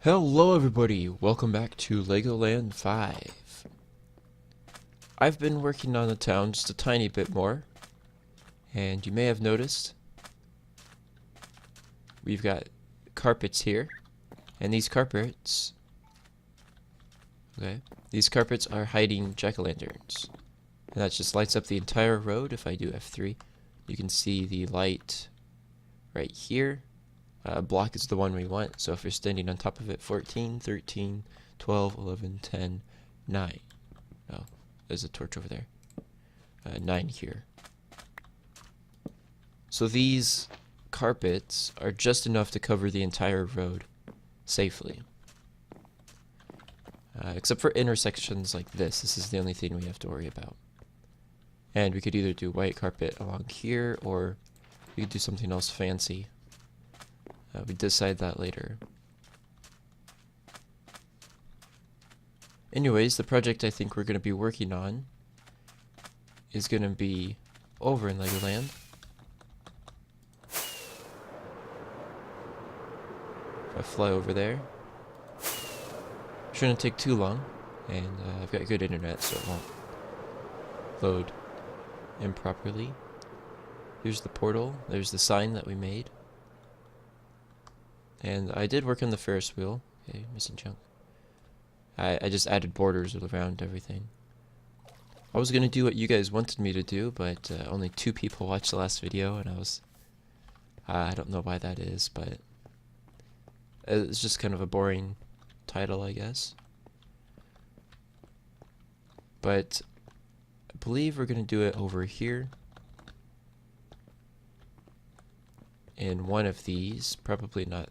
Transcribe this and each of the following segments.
Hello everybody, welcome back to Legoland 5. I've been working on the town just a tiny bit more, and you may have noticed we've got carpets here, and these carpets are hiding jack-o'-lanterns. And that just lights up the entire road. If I do F3, you can see the light right here. Block is the one we want, so if you're standing on top of it, 14, 13, 12, 11, 10, 9. Oh, there's a torch over there. 9 here. So these carpets are just enough to cover the entire road safely. Except for intersections like this. This is the only thing we have to worry about. And we could either do white carpet along here, or we could do something else fancy. We decide that later. Anyways, the project I think we're going to be working on is going to be over in Legoland. If I fly over there, shouldn't take too long, and I've got good internet, so it won't load improperly. Here's the portal. There's the sign that we made. And I did work on the Ferris wheel. Okay, missing chunk. I just added borders around everything. I was going to do what you guys wanted me to do, but only 2 people watched the last video, and I don't know why that is, but it's just kind of a boring title, I guess. But I believe we're going to do it over here. In one of these, probably not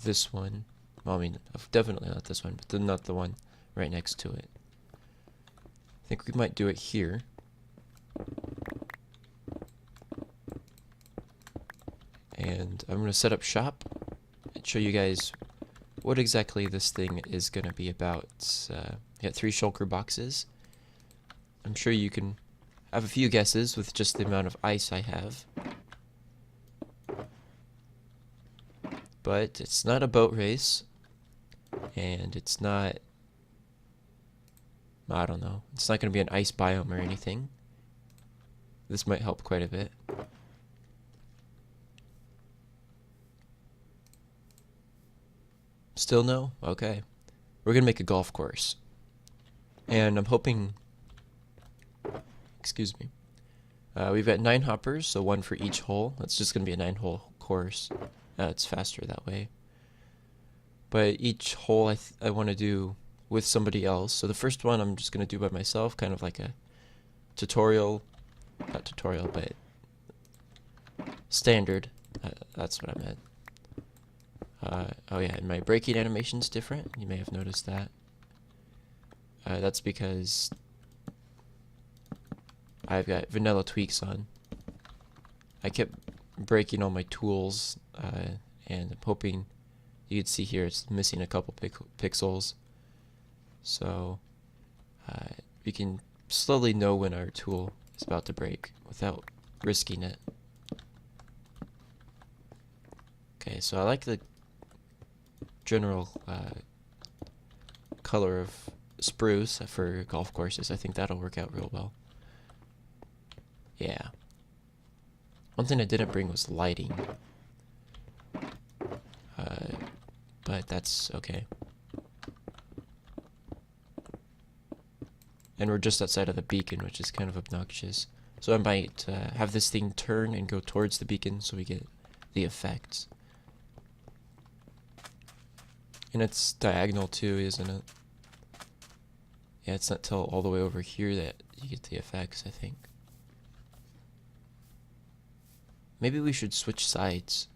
this one. Well, I mean, definitely not this one, but then not the one right next to it. I think we might do it here. And I'm going to set up shop and show you guys what exactly this thing is going to be about. Got 3 shulker boxes. I'm sure you can have a few guesses with just the amount of ice I have. But it's not a boat race, and it's not, I don't know, it's not going to be an ice biome or anything. This might help quite a bit. Still no? Okay. We're going to make a golf course. And I'm hoping, excuse me, we've got 9 hoppers, so 1 for each hole. It's just going to be a 9-hole course. It's faster that way. But each hole I want to do with somebody else. So the first one I'm just going to do by myself, kind of like a tutorial. Not tutorial, but standard. That's what I meant. Oh yeah, and my braking animation's different. You may have noticed that. That's because I've got vanilla tweaks on. I kept breaking all my tools, and I'm hoping you can see here it's missing a couple pixels, so we can slowly know when our tool is about to break without risking it. Okay, so I like the general color of spruce for golf courses. I think that'll work out real well. Yeah. One thing I didn't bring was lighting, but that's okay. And we're just outside of the beacon, which is kind of obnoxious. So I might have this thing turn and go towards the beacon so we get the effects. And it's diagonal too, isn't it? Yeah, it's not till all the way over here that you get the effects, I think. Maybe we should switch sides.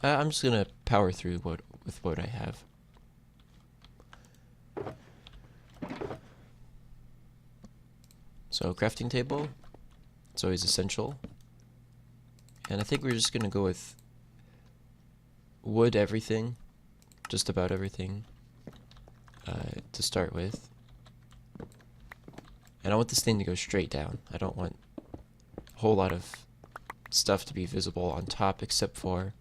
I'm just gonna power through with what I have. So crafting table, it's always essential. And I think we're just gonna go with wood everything. Just about everything to start with. And I want this thing to go straight down. I don't want a whole lot of stuff to be visible on top except for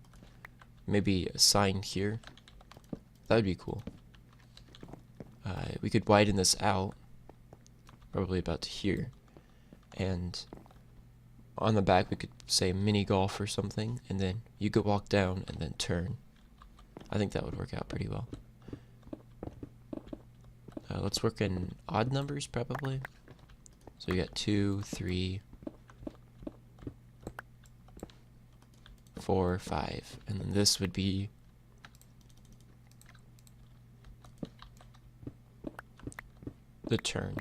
maybe a sign here. That would be cool. We could widen this out, probably about to here. And on the back we could say mini golf or something, and then you could walk down and then turn. I think that would work out pretty well. Let's work in odd numbers probably. So you got 2, 3, 4, 5, and then this would be the turn.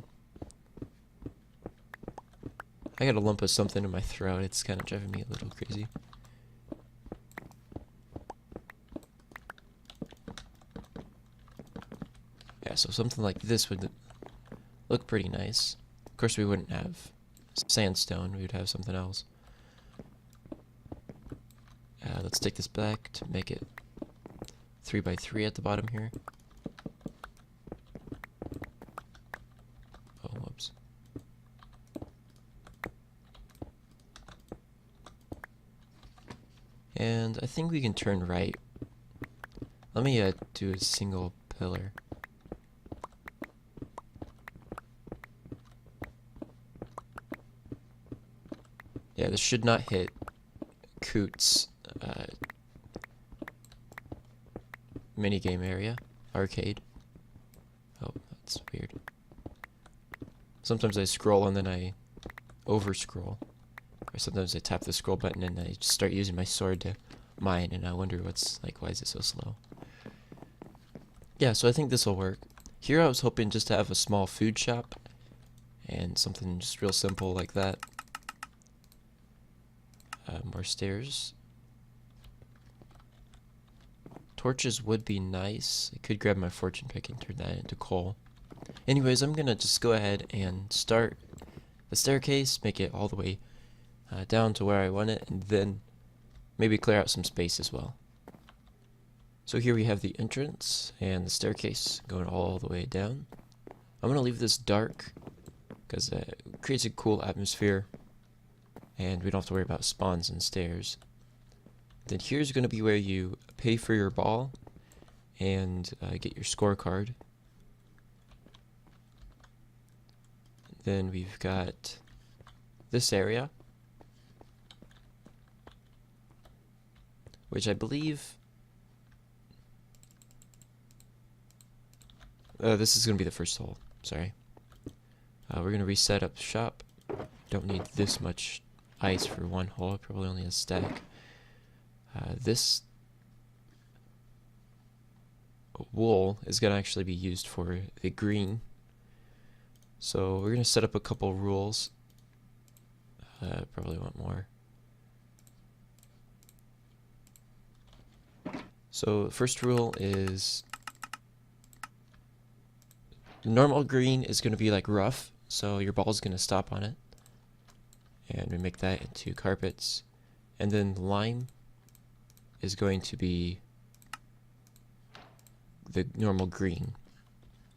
I got a lump of something in my throat. It's kind of driving me a little crazy. Yeah, so something like this would look pretty nice. Of course, we wouldn't have sandstone. We would have something else. Let's take this back to make it 3 by 3 at the bottom here. Oh, whoops. And I think we can turn right. Let me do a single pillar. Yeah, this should not hit Coot's minigame area, arcade. Oh, that's weird. Sometimes I scroll and then I over-scroll. Or sometimes I tap the scroll button and I just start using my sword to mine, and I wonder what's, like, why is it so slow? Yeah, so I think this will work. Here I was hoping just to have a small food shop and something just real simple like that. More stairs. Torches would be nice. I could grab my fortune pick and turn that into coal. Anyways, I'm gonna just go ahead and start the staircase, make it all the way down to where I want it, and then maybe clear out some space as well. So here we have the entrance and the staircase going all the way down. I'm gonna leave this dark because it creates a cool atmosphere, and we don't have to worry about spawns and stairs. Then here's going to be where you pay for your ball and get your scorecard. Then we've got this area, which I believe this is going to be the first hole. Sorry. We're going to reset up shop. Don't need this much ice for one hole, probably only a stack. This wool is going to actually be used for the green. So we're going to set up a couple rules. Probably want more. So first rule is normal green is going to be like rough, so your ball is going to stop on it. And we make that into carpets. And then lime is going to be the normal green.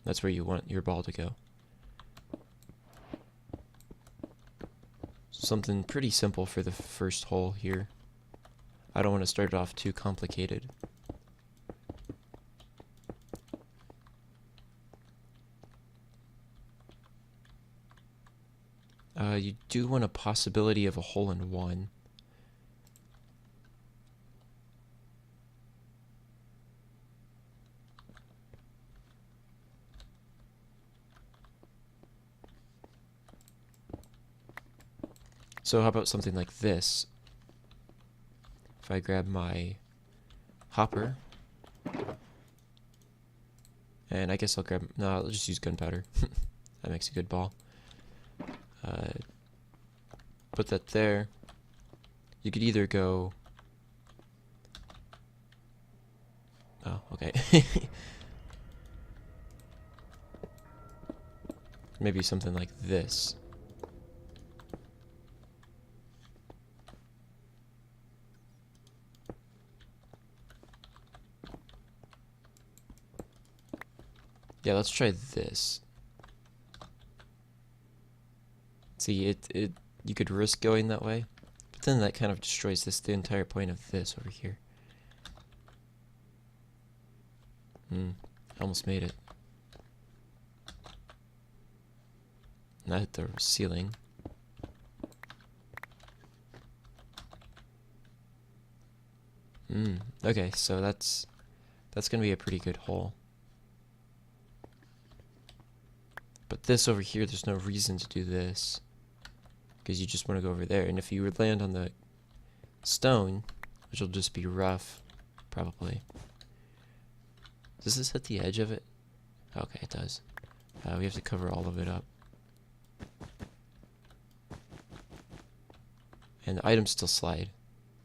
That's where you want your ball to go. Something pretty simple for the first hole here. I don't want to start it off too complicated. You do want a possibility of a hole-in-one. So how about something like this? If I grab my hopper, and I guess I'll grab, no, I'll just use gunpowder. That makes a good ball. Put that there. You could either go, oh, okay. Maybe something like this. Yeah, let's try this. See, you could risk going that way, but then that kind of destroys the entire point of this over here. Almost made it. Not hit the ceiling. Okay, so that's gonna be a pretty good hole. But this over here, there's no reason to do this, because you just want to go over there. And if you would land on the stone, which will just be rough, probably. Does this hit the edge of it? Okay, it does. We have to cover all of it up. And the items still slide,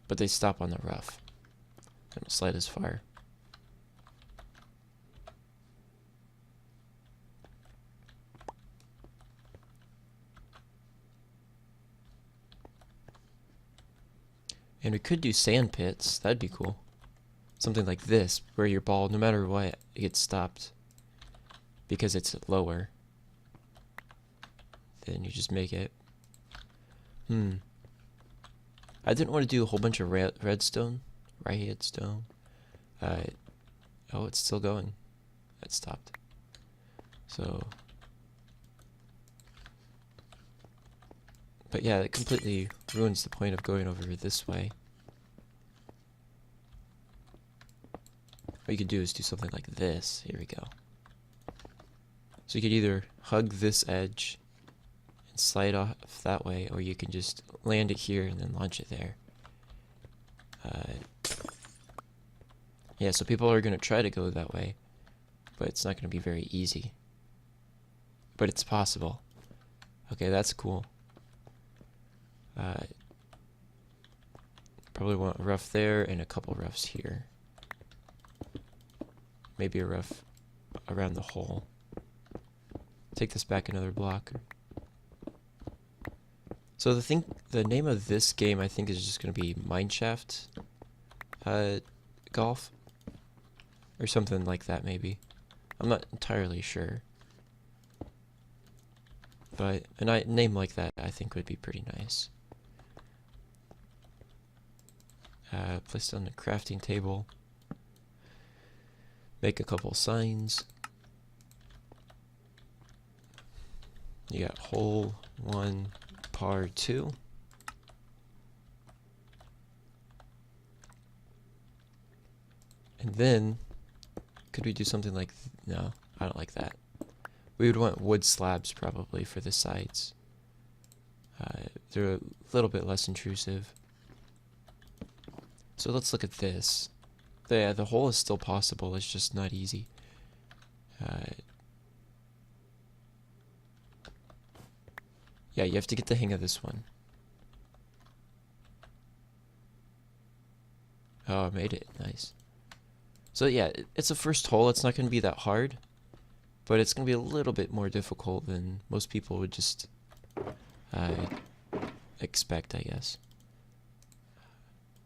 but they stop on the rough. They don't slide as far. And we could do sand pits. That'd be cool. Something like this, where your ball, no matter what, it gets stopped. Because it's lower. Then you just make it. I didn't want to do a whole bunch of redstone. Redstone. Oh, it's still going. It stopped. So... But yeah, it completely ruins the point of going over this way. What you could do is do something like this. Here we go. So you could either hug this edge and slide off that way, or you can just land it here and then launch it there. Yeah, so people are going to try to go that way, but it's not going to be very easy. But it's possible. Okay, that's cool. Probably want a rough there and a couple roughs here. Maybe a rough around the hole. Take this back another block. So the name of this game I think is just going to be Mineshaft Golf or something like that maybe. I'm not entirely sure. But a name like that I think would be pretty nice. Placed on the crafting table. Make a couple signs. You got hole 1, par 2. And then, could we do something like... No, I don't like that. We would want wood slabs probably for the sides. They're a little bit less intrusive. So let's look at this. The hole is still possible, it's just not easy. Yeah, you have to get the hang of this one. Oh, I made it. Nice. So yeah, it's a first hole. It's not going to be that hard. But it's going to be a little bit more difficult than most people would just expect, I guess.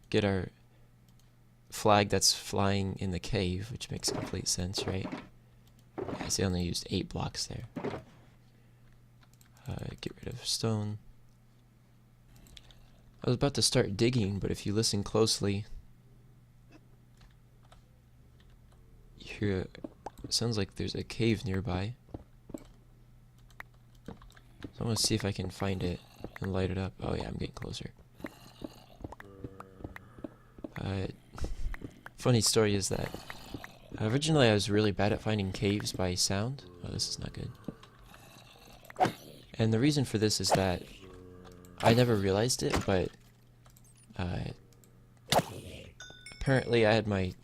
Get our flag that's flying in the cave, which makes complete sense, right? I see I only used 8 blocks there. Get rid of stone. I was about to start digging, but if you listen closely, you hear it sounds like there's a cave nearby. So I'm gonna see if I can find it and light it up. Oh yeah, I'm getting closer. Funny story is that originally I was really bad at finding caves by sound. Oh, this is not good. And the reason for this is that I never realized it, but apparently I had my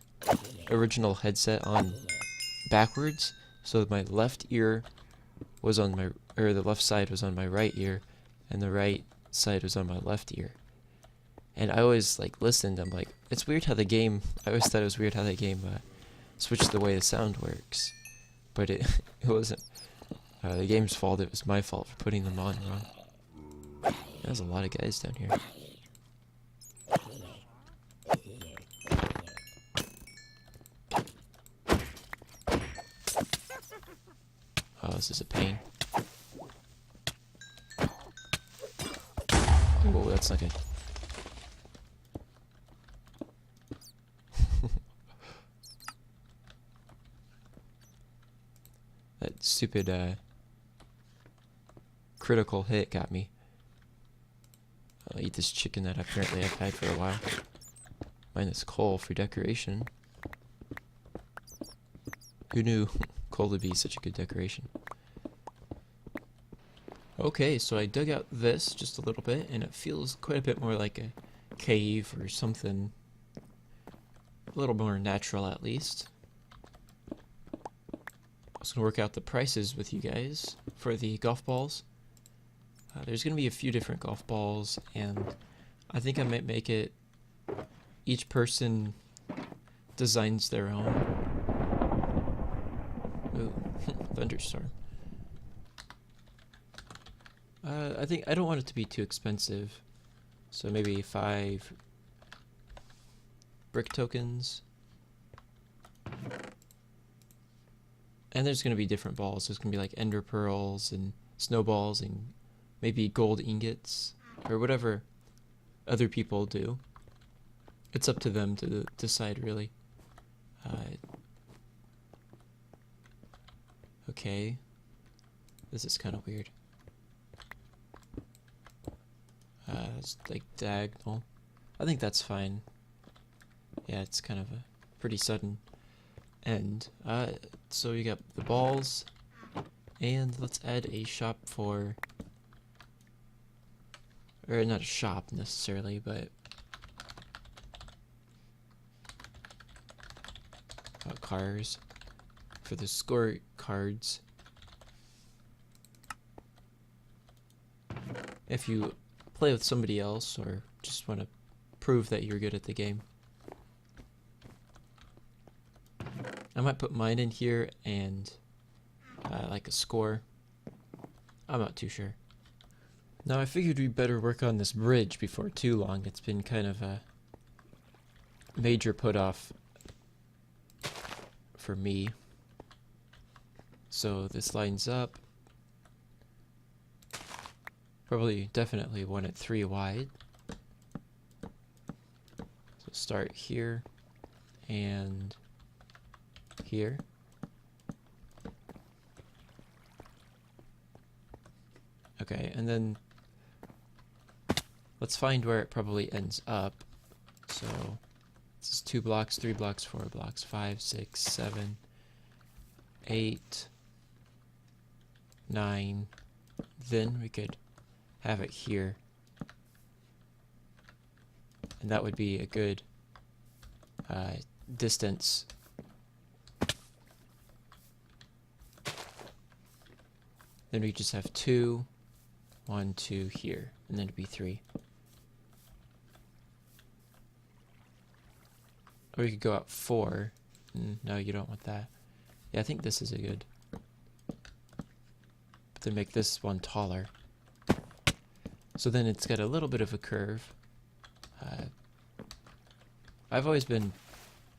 original headset on backwards, so my left ear was on my, or the left side was on my right ear, and the right side was on my left ear. And I always like listened. I'm like, it's weird how the game. I always thought it was weird how the game switched the way the sound works, but it wasn't the game's fault. It was my fault for putting them on wrong. There's a lot of guys down here. Oh, this is a pain. that's not good. That stupid critical hit got me. I'll eat this chicken that apparently I've had for a while. Minus coal for decoration. Who knew coal would be such a good decoration? Okay, so I dug out this just a little bit, and it feels quite a bit more like a cave or something. A little more natural, at least. I was going to work out the prices with you guys for the golf balls. There's going to be a few different golf balls, and I think I might make it each person designs their own. Ooh, thunderstorm. I think I don't want it to be too expensive, so maybe 5 brick tokens. And there's going to be different balls. There's going to be like ender pearls and snowballs and maybe gold ingots or whatever other people do. It's up to them to decide, really. Okay. This is kind of weird. It's like diagonal. I think that's fine. Yeah, it's kind of a pretty sudden end. So you got the balls, and let's add a shop for, or not a shop necessarily, but cars for the score cards. If you play with somebody else or just want to prove that you're good at the game. I might put mine in here and like a score. I'm not too sure. Now I figured we'd better work on this bridge before too long. It's been kind of a major put off for me. So this lines up. Probably definitely one at 3 wide. So start here and here. Okay, and then let's find where it probably ends up. So this is 2 blocks, 3 blocks, 4 blocks, 5, 6, 7, 8, 9. Then we could have it here. And that would be a good distance. Then we just have 2, 1, 2 here, and then it'd be 3. Or you could go out 4. No, you don't want that. Yeah, I think this is a good. But then make this one taller. So then it's got a little bit of a curve. I've always been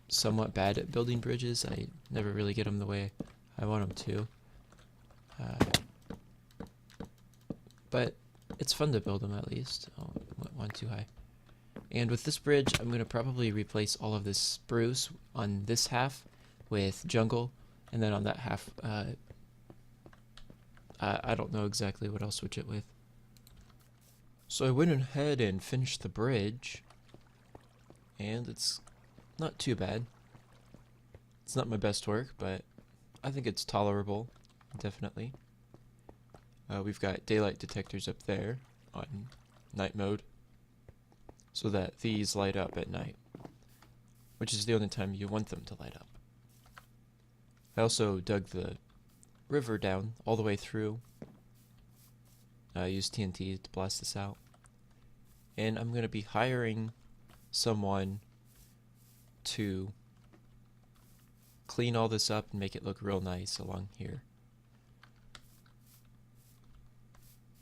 somewhat bad at building bridges. I never really get them the way I want them to. But it's fun to build them at least. Oh, one too high. And with this bridge, I'm going to probably replace all of this spruce on this half with jungle. And then on that half, I don't know exactly what I'll switch it with. So I went ahead and finished the bridge, and it's not too bad. It's not my best work, but I think it's tolerable, definitely. We've got daylight detectors up there on night mode, so that these light up at night, which is the only time you want them to light up. I also dug the river down all the way through. Use TNT to blast this out. And I'm going to be hiring someone to clean all this up and make it look real nice along here.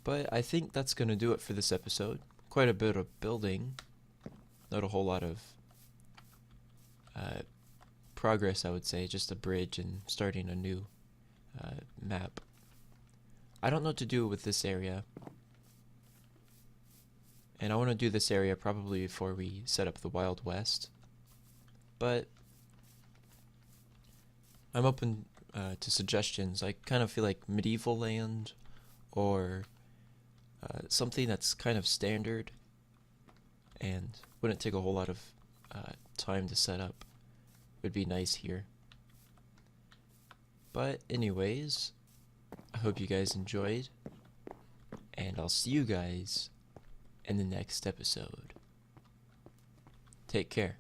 But I think that's going to do it for this episode. Quite a bit of building. Not a whole lot of progress, I would say. Just a bridge and starting a new map. I don't know what to do with this area. And I want to do this area probably before we set up the Wild West. But I'm open to suggestions. I kind of feel like medieval land or something that's kind of standard and wouldn't take a whole lot of time to set up would be nice here. But anyways, I hope you guys enjoyed, and I'll see you guys in the next episode. Take care.